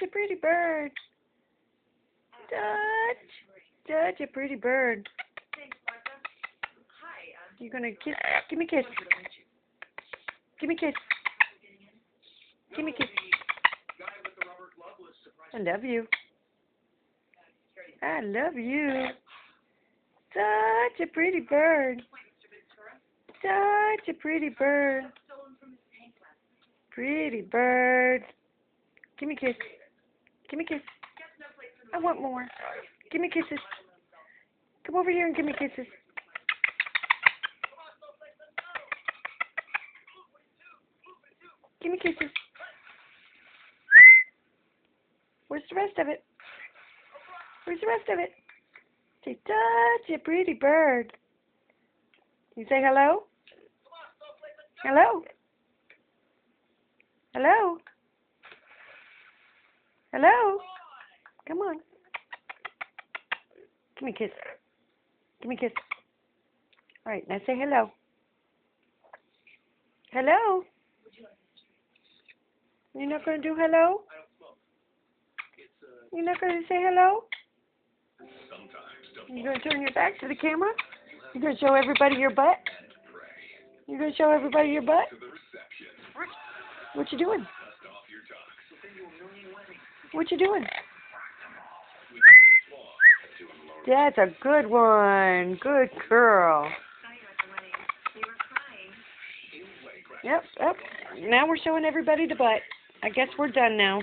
a pretty bird. Such a pretty bird. You're gonna kiss. Give me a kiss. Give me a kiss. Give me a kiss. I love you. I love you. Such a pretty bird. Such a pretty bird. Pretty bird. Give me a kiss. Give me a kiss. I want more. Give me kisses. Come over here and give me kisses. Give me kisses. Where's the rest of it? Where's the rest of it? Say, such a pretty bird. You say hello? Hello? Hello? Hello? Come on. Give me a kiss. Give me a kiss. All right, now say hello. Hello? You're not going to do hello? You're not going to say hello? You're going to turn your back to the camera? You're going to show everybody your butt? You're going to show everybody your butt? What you doing? What you doing? That's a good one. Good girl. Yep. Now we're showing everybody the butt. I guess we're done now.